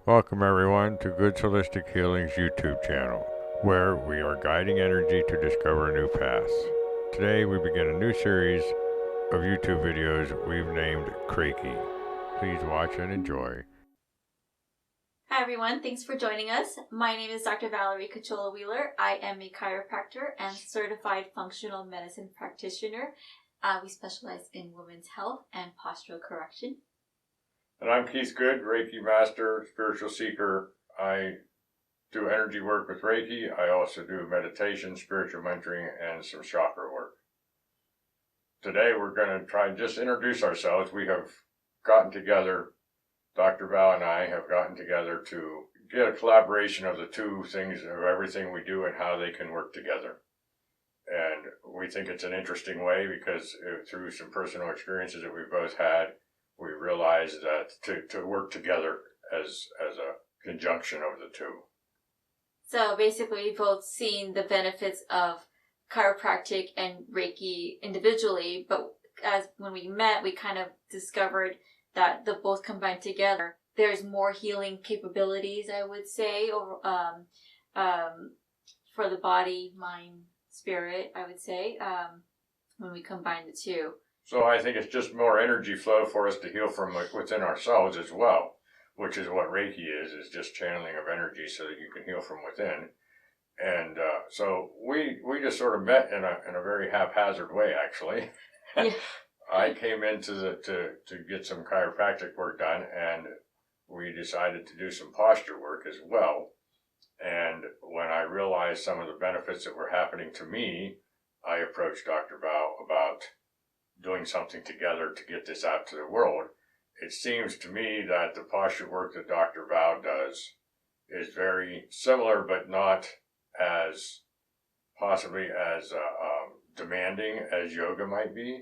Welcome everyone to Good Holistic Healing's YouTube channel, where we are guiding energy to discover new paths. Today we begin a new series of YouTube videos we've named Chreiki. Please watch and enjoy. Hi everyone, thanks for joining us. My name is Dr. Valerie Cachola-Wheeler. I am a chiropractor and certified functional medicine practitioner. We specialize in women's health and postural correction. And I'm Keith Good, Reiki Master, Spiritual Seeker. I do energy work with Reiki. I also do meditation, spiritual mentoring, and some chakra work. Today we're going to try and just introduce ourselves. We have gotten together, Dr. Val and I have gotten together to get a collaboration of the two things, of everything we do and how they can work together. And we think it's an interesting way because through some personal experiences that we've both had, we realized that to work together as a conjunction of the two. So basically we've both seen the benefits of chiropractic and Reiki individually, but when we met, we kind of discovered that the both combined together, there's more healing capabilities, I would say, or for the body, mind, spirit, I would say, when we combine the two. So I think it's just more energy flow for us to heal from within ourselves as well, which is what Reiki is just channeling of energy so that you can heal from within. And so we just sort of met in a very haphazard way, actually. Yeah. I came in to get some chiropractic work done, and we decided to do some posture work as well. And when I realized some of the benefits that were happening to me, I approached Dr. Val about doing something together to get this out to the world. It seems to me that the posture work that Dr. Val does is very similar, but not as possibly as demanding as yoga might be.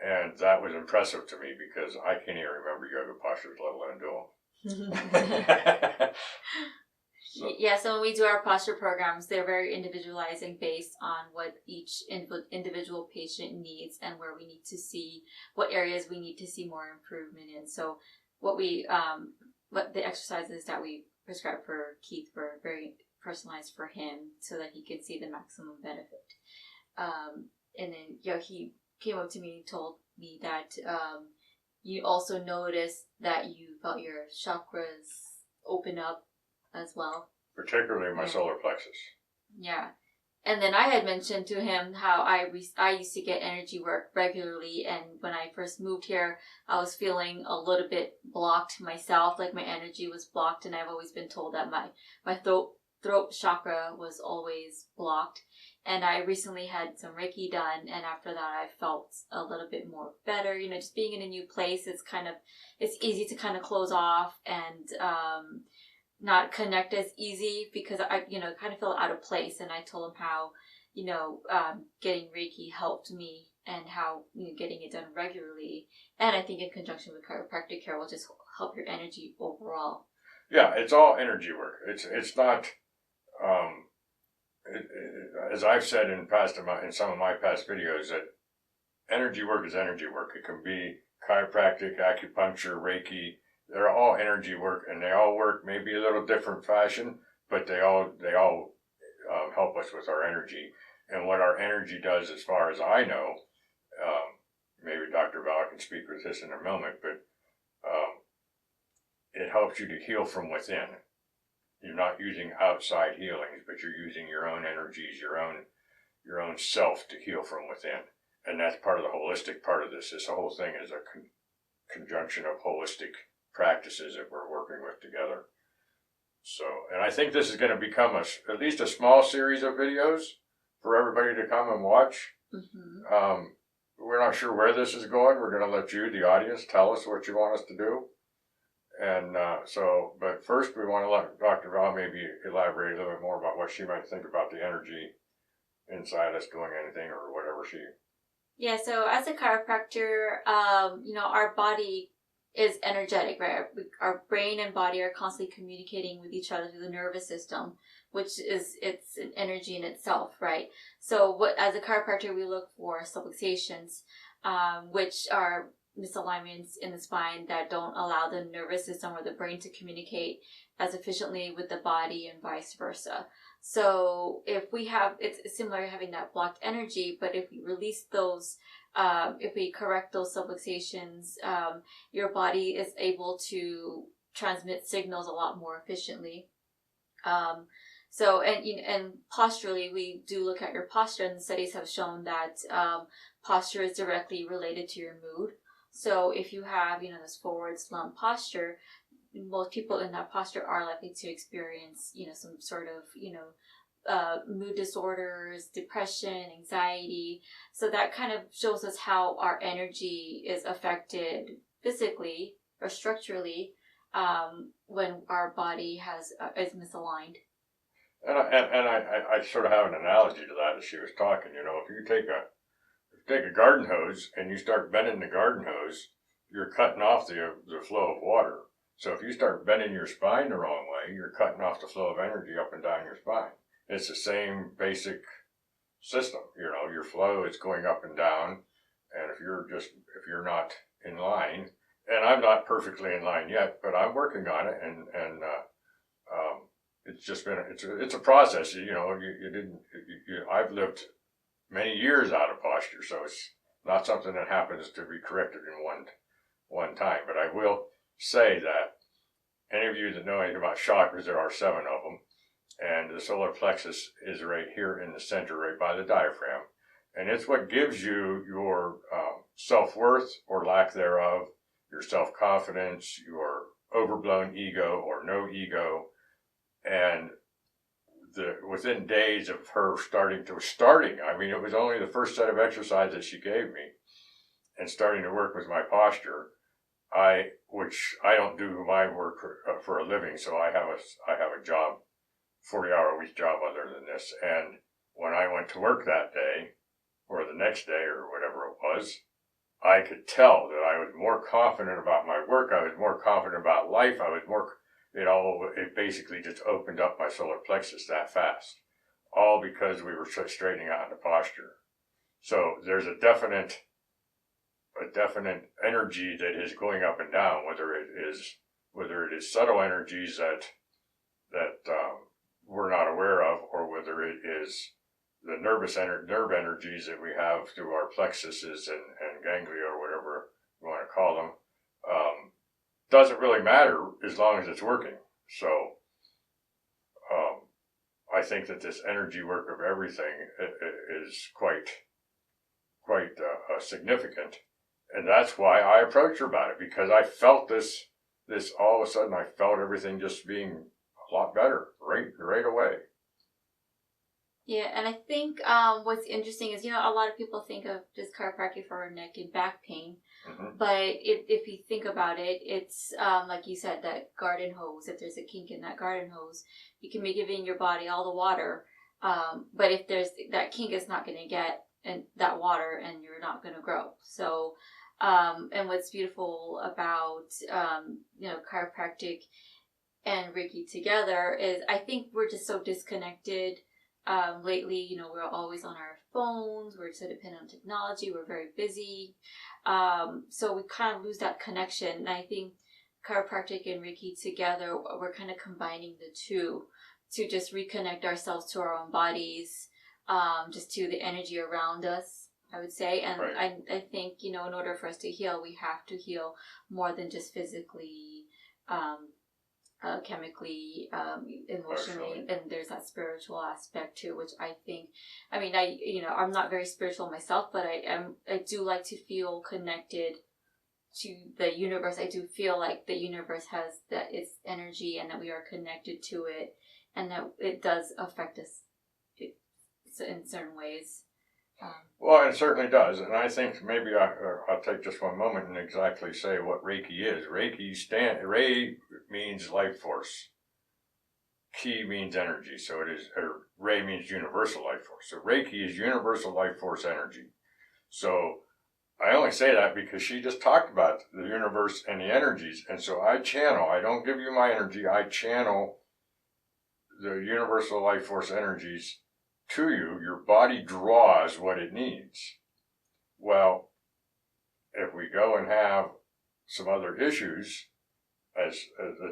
And that was impressive to me because I can't even remember yoga postures, let alone do them. Yeah, so when we do our posture programs, they're very individualizing based on what each individual patient needs and where we need to see, what areas we need to see more improvement in. So what the exercises that we prescribe for Keith were very personalized for him so that he could see the maximum benefit. And then, he came up to me and told me that you also noticed that you felt your chakras open up as well. Particularly my solar plexus. Yeah. And then I had mentioned to him how I used to get energy work regularly, and when I first moved here, I was feeling a little bit blocked myself, like my energy was blocked, and I've always been told that my throat chakra was always blocked. And I recently had some Reiki done, and after that I felt a little bit more better. Just being in a new place, it's easy to kind of close off and not connect as easy because I kind of felt out of place. And I told him how, getting Reiki helped me and how, getting it done regularly. And I think in conjunction with chiropractic care will just help your energy overall. Yeah, it's all energy work. It's not, as I've said in some of my past videos, that energy work is energy work. It can be chiropractic, acupuncture, Reiki. They're all energy work, and they all work maybe a little different fashion, but they all help us with our energy. And what our energy does, as far as I know, maybe Dr. Val can speak with this in a moment, but it helps you to heal from within. You're not using outside healings, but you're using your own energies, your own self to heal from within. And that's part of the holistic part of this. This whole thing is a conjunction of holistic practices that we're working with together. So, and I think this is going to become at least a small series of videos for everybody to come and watch. Mm-hmm. We're not sure where this is going. We're going to let you, the audience, tell us what you want us to do. And but first we want to let Dr. Val maybe elaborate a little bit more about what she might think about the energy inside us doing anything or whatever she... Yeah, so as a chiropractor, our body is energetic, right? Our brain and body are constantly communicating with each other through the nervous system, which it's an energy in itself, right? So as a chiropractor, we look for subluxations, which are misalignments in the spine that don't allow the nervous system or the brain to communicate as efficiently with the body and vice versa. So if we have, it's similar to having that blocked energy, but if we release those, if we correct those subluxations, your body is able to transmit signals a lot more efficiently. So, and posturally, we do look at your posture, and the studies have shown that posture is directly related to your mood. So if you have, this forward slump posture, most people in that posture are likely to experience, some sort of, mood disorders, depression, anxiety. So that kind of shows us how our energy is affected physically or structurally when our body is misaligned. And I sort of have an analogy to that as she was talking. If you take a garden hose and you start bending the garden hose, you're cutting off the flow of water. So if you start bending your spine the wrong way, you're cutting off the flow of energy up and down your spine. It's the same basic system. Your flow is going up and down, and if you're not in line, and I'm not perfectly in line yet, but I'm working on it, and it's just been it's a process. I've lived many years out of posture, so it's not something that happens to be corrected in one time. But I will say that any of you that know anything about chakras, there are 7 of them, and the solar plexus is right here in the center, right by the diaphragm, and it's what gives you your self-worth or lack thereof, your self-confidence, your overblown ego or no ego. And within days of her starting, I mean, it was only the first set of exercises that she gave me, and starting to work with my posture, which I don't do my work for a living, so I have a job, 40-hour-a-week job other than this. And when I went to work that day, or the next day, or whatever it was, I could tell that I was more confident about my work. I was more confident about life. I was more, it basically just opened up my solar plexus that fast, all because we were straightening out the posture. So there's a definite energy that is going up and down, whether it is subtle energies that we're not aware of, or whether it is the nerve energies that we have through our plexuses and ganglia, or whatever you want to call them. Doesn't really matter as long as it's working. So I think that this energy work of everything is quite significant, and that's why I approached her about it, because I felt this all of a sudden. I felt everything just being a lot better right away. Yeah, and I think what's interesting is, a lot of people think of just chiropractic for neck and back pain. Mm-hmm. But if you think about it, it's like you said, that garden hose. If there's a kink in that garden hose, you can be giving your body all the water. But if there's that kink, is not going to get that water, and you're not going to grow. So, and what's beautiful about chiropractic and Reiki together is, I think we're just so disconnected. Lately, we're always on our phones, we're so dependent on technology, we're very busy. So we kind of lose that connection. And I think chiropractic and Reiki together, we're kind of combining the two to just reconnect ourselves to our own bodies, just to the energy around us, I would say. And right. I think, in order for us to heal, we have to heal more than just physically, chemically, emotionally, and there's that spiritual aspect too, which I think, I'm not very spiritual myself, but I do like to feel connected to the universe. I do feel like the universe has its energy, and that we are connected to it, and that it does affect us in certain ways. Well, it certainly does, and I think maybe I'll take just one moment and exactly say what Reiki is. Rei means life force. Ki means energy, so it is. Rei means universal life force. So Reiki is universal life force energy. So I only say that because she just talked about the universe and the energies, and so I channel. I don't give you my energy. I channel the universal life force energies to you. Your body draws what it needs. Well, if we go and have some other issues, as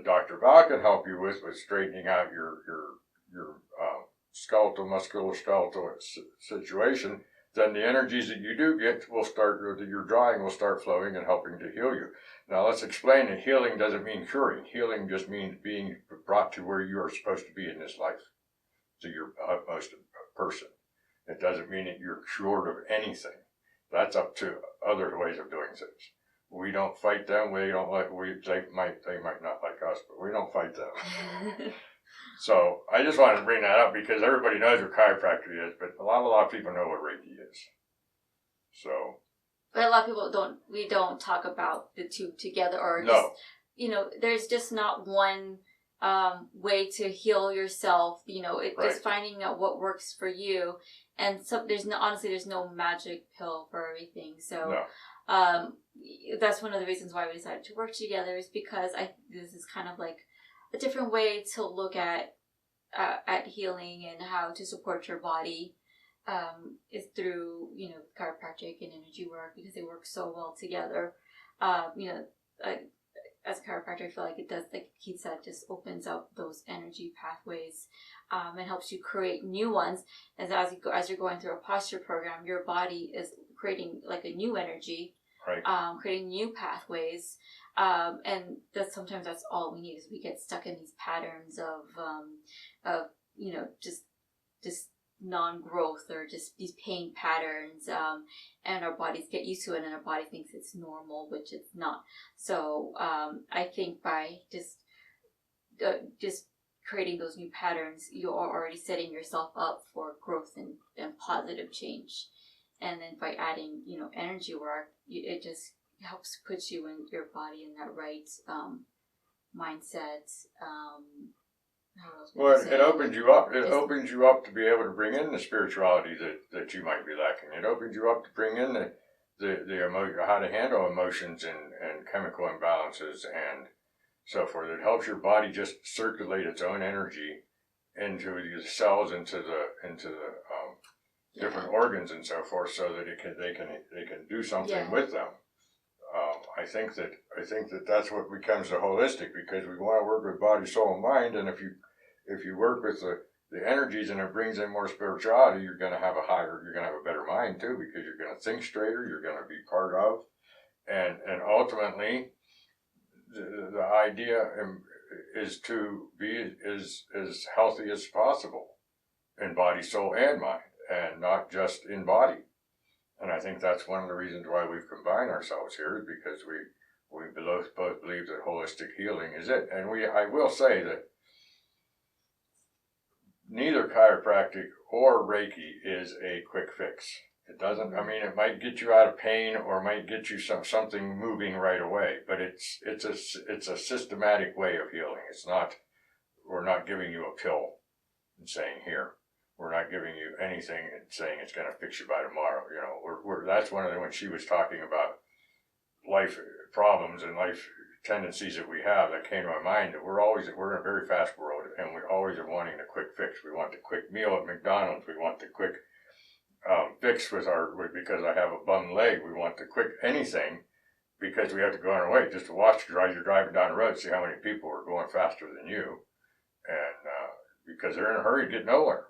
Dr. Val can help you with straightening out your skeletal, musculoskeletal situation, then the energies that you do get will start, or that you're drawing will start flowing and helping to heal you. Now let's explain that healing doesn't mean curing. Healing just means being brought to where you are supposed to be in this life, to your utmost person. It doesn't mean that you're cured of anything. That's up to other ways of doing things. We don't fight them. They might not like us, but we don't fight them. So I just wanted to bring that up because everybody knows what chiropractic is, but a lot of people know what Reiki is. So, but a lot of people don't talk about the two together, or no. Just, there's just not one way to heal yourself. Right. Just finding out what works for you, and so there's no magic pill for everything. So, no. That's one of the reasons why we decided to work together, is because this is kind of like a different way to look at healing and how to support your body, is through chiropractic and energy work, because they work so well together. As a chiropractor, I feel like it does, like Keith said, just opens up those energy pathways, and helps you create new ones. As you're going through a posture program, your body is creating like a new energy. Right. Creating new pathways, and sometimes that's all we need, is we get stuck in these patterns of just non-growth, or just these pain patterns, and our bodies get used to it, and our body thinks it's normal, which it's not. So I think by just creating those new patterns, you are already setting yourself up for growth and positive change. And then by adding, energy work, it just helps put you and your body in that right mindset. Well, it opens you up. It opens you up to be able to bring in the spirituality that you might be lacking. It opens you up to bring in the how to handle emotions and chemical imbalances and so forth. It helps your body just circulate its own energy into the cells, into the different organs and so forth, so that they can do something with them. I think that that's what becomes the holistic, because we want to work with body, soul, and mind. And if you work with the energies and it brings in more spirituality, you're going to have a better mind too, because you're going to think straighter. You're going to be part of, and ultimately, the idea is to be as healthy as possible in body, soul, and mind, and not just in body. And I think that's one of the reasons why we've combined ourselves here, is because we both believe that holistic healing is it. And I will say that neither chiropractic or Reiki is a quick fix. It doesn't, it might get you out of pain, or might get you something moving right away, but it's a systematic way of healing. We're not giving you a pill and saying, here, we're not giving you anything and saying it's going to fix you by tomorrow. That's one of the, when she was talking about life problems and life tendencies that we have, that came to my mind, that we're in a very fast world, and we always are wanting the quick fix. We want the quick meal at McDonald's. We want the quick fix because I have a bum leg. We want the quick anything, because we have to go on our way just to watch as you're driving down the road, see how many people are going faster than you, and because they're in a hurry to get nowhere.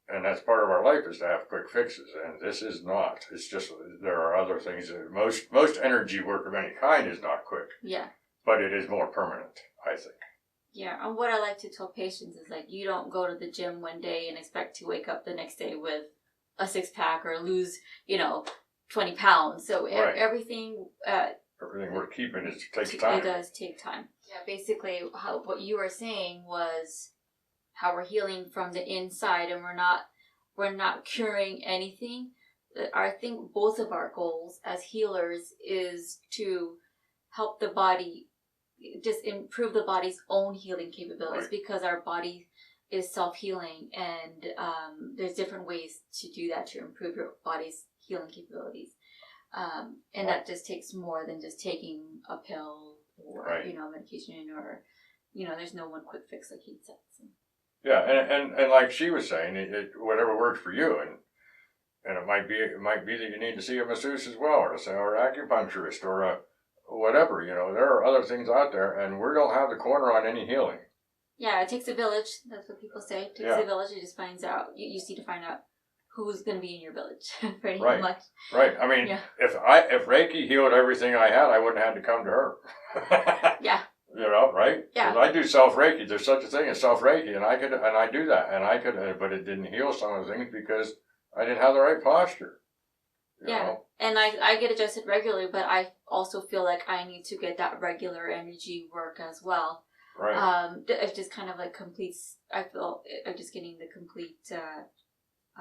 And that's part of our life, is to have quick fixes, and this is not. It's just, there are other things that most energy work of any kind is not quick. Yeah. But it is more permanent, I think. Yeah, and what I like to tell patients is, like, you don't go to the gym one day and expect to wake up the next day with a 6-pack or lose, 20 pounds. So right. Everything we're keeping takes time. It does take time. Yeah, basically what you were saying was how we're healing from the inside, and we're not curing anything. I think both of our goals as healers is to help the body, just improve the body's own healing capabilities, right. Because our body is self-healing, and there's different ways to do that, to improve your body's healing capabilities. And that just takes more than just taking a pill or, right. Medication, or, there's no one quick fix, like he said. So. Yeah, and like she was saying, whatever works for you, And it might be that you need to see a masseuse as well, or an acupuncturist, or a whatever. There are other things out there, and we don't have the corner on any healing. Yeah, it takes a village. That's what people say. It takes a village. It just finds out. You need to find out who's going to be in your village, pretty much. Right. I mean, if Reiki healed everything I had, I wouldn't have had to come to her. Yeah. Right? Yeah. I do self Reiki. There's such a thing as self Reiki, and I do that, but it didn't heal some of the things because I didn't have the right posture. You know? And I get adjusted regularly, but I also feel like I need to get that regular energy work as well. Right. It just kind of like completes. I feel I'm just getting the complete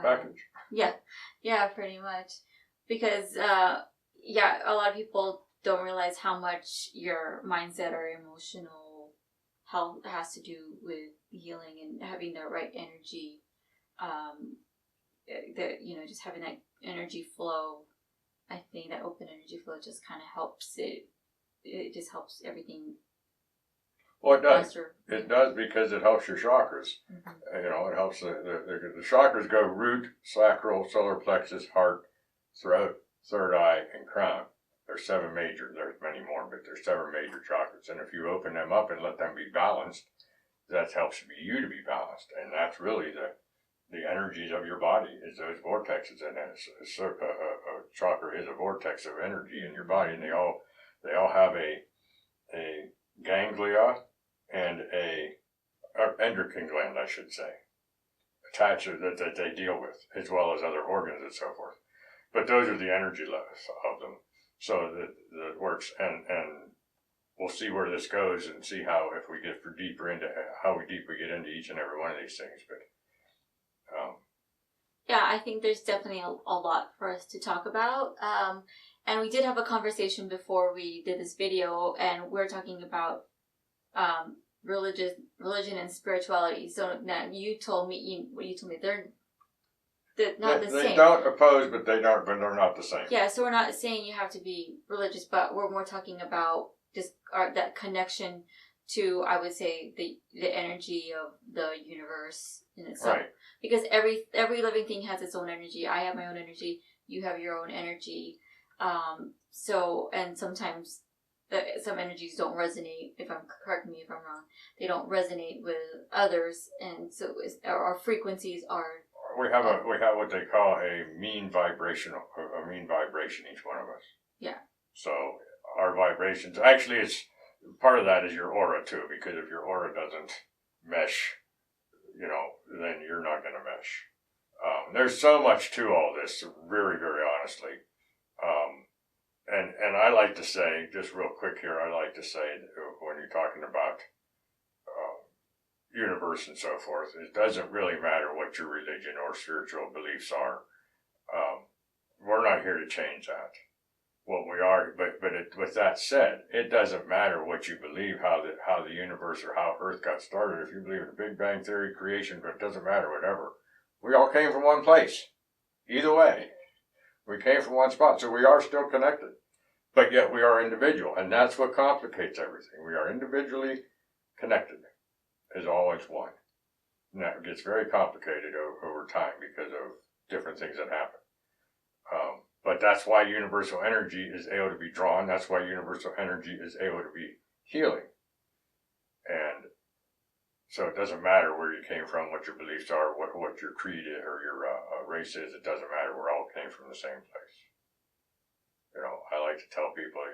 package. Yeah, pretty much. Because a lot of people don't realize how much your mindset or emotional health has to do with healing and having the right energy. Just having that energy flow. I think that open energy flow just kind of helps it. It just helps everything. Well, it does. Faster. It does because it helps your chakras. Mm-hmm. It helps the chakras go root, sacral, solar plexus, heart, throat, third eye, and crown. There's 7 major. There's many more, but there's 7 major chakras. And if you open them up and let them be balanced, that helps you to be balanced. And that's really the energies of your body is those vortexes. And a chakra is a vortex of energy in your body, and they all have a ganglia and a endocrine gland, I should say, attached that they deal with, as well as other organs and so forth. But those are the energy levels of them. So that works, and we'll see where this goes and see how, if we get deeper into how deep we get into each and every one of these things. But I think there's definitely a lot for us to talk about. And we did have a conversation before we did this video, and we're talking about religion and spirituality. So now you told me they're not the same. They don't oppose, but they're not the same. Yeah, so we're not saying you have to be religious, but we're more talking about just that connection to, I would say, the energy of the universe in itself. Right. Because every living thing has its own energy. I have my own energy. You have your own energy. And sometimes some energies don't resonate. Correct me if I'm wrong. They don't resonate with others, and so our frequencies are. We have what they call a mean vibration, each one of us. Yeah. So our vibrations, actually, it's part of that is your aura too, because if your aura doesn't mesh, then you're not going to mesh. There's so much to all this, very, very honestly. And I like to say, just real quick here, when you're talking about universe and so forth, it doesn't really matter what your religion or spiritual beliefs are. We're not here to change that. What we are, with that said, it doesn't matter what you believe, how the universe or how Earth got started. If you believe in the Big Bang Theory, creation, but it doesn't matter, whatever. We all came from one place. Either way, we came from one spot, so we are still connected. But yet we are individual, and that's what complicates everything. We are individually connected, as always one. And that gets very complicated over time because of different things that happen. But that's why universal energy is able to be drawn. That's why universal energy is able to be healing. And so it doesn't matter where you came from, what your beliefs are, what your creed is, or your race is. It doesn't matter. We all came from the same place. I like to tell people,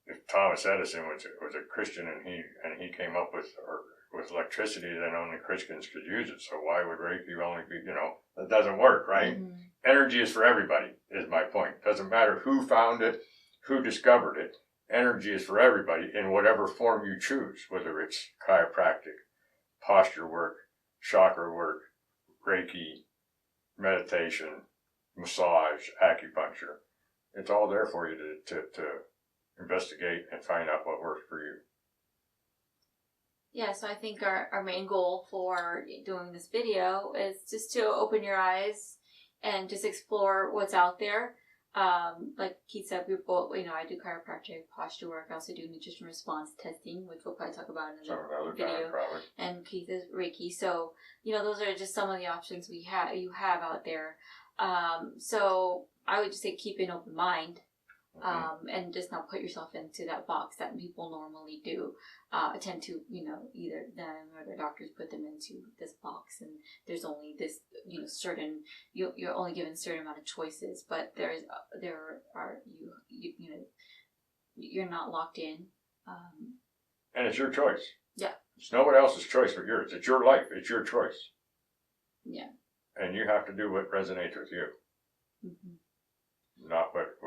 if Thomas Edison was a Christian and he came up with electricity, then only Christians could use it. So why would Reiki only be, that doesn't work, right? Mm-hmm. Energy is for everybody, is my point. Doesn't matter who found it, who discovered it. Energy is for everybody in whatever form you choose, whether it's chiropractic, posture work, chakra work, Reiki, meditation, massage, acupuncture. It's all there for you to investigate and find out what works for you. Yeah, so I think our main goal for doing this video is just to open your eyes and just explore what's out there. Like Keith said, we both, I do chiropractic, posture work. I also do nutrition response testing, which we'll probably talk about in another video. Probably. And Keith is Reiki. So, those are just some of the options you have out there. So I would just say keep an open mind. And just not put yourself into that box that people normally do. Tend to, either them or their doctors put them into this box, and there's only this, certain, you're only given a certain amount of choices, but there are you're not locked in. And it's your choice. Yeah. It's no one else's choice but yours. It's your life. It's your choice. Yeah. And you have to do what resonates with you. Mm-hmm. Not what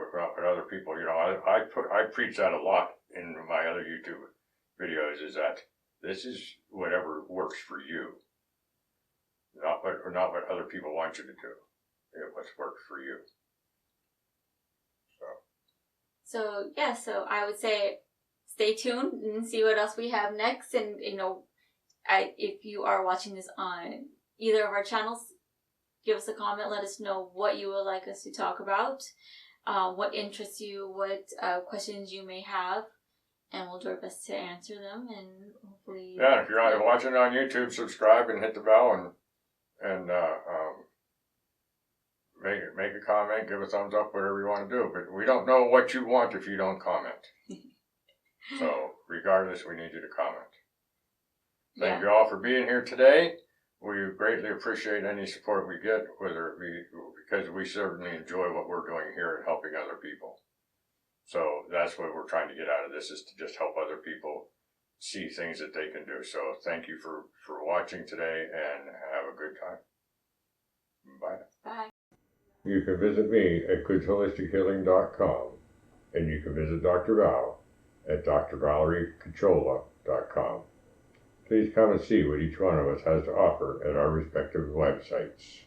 other people. I preach that a lot in my other YouTube videos. Is that this is whatever works for you, not what other people want you to do. It what's worked for you. So I would say stay tuned and see what else we have next. And if you are watching this on either of our channels, give us a comment. Let us know what you would like us to talk about, what interests you, what questions you may have, and we'll do our best to answer them. And hopefully, yeah. If you're watching on YouTube, subscribe and hit the bell, and make a comment, give a thumbs up, whatever you want to do. But we don't know what you want if you don't comment. So regardless, we need you to comment. Thank you all for being here today. We greatly appreciate any support we get, because we certainly enjoy what we're doing here and helping other people. So that's what we're trying to get out of this, is to just help other people see things that they can do. So thank you for watching today, and have a good time. Bye. Bye. You can visit me at goodsholistichealing.com, and you can visit Dr. Val at drvaleriecachola.com. Please come and see what each one of us has to offer at our respective websites.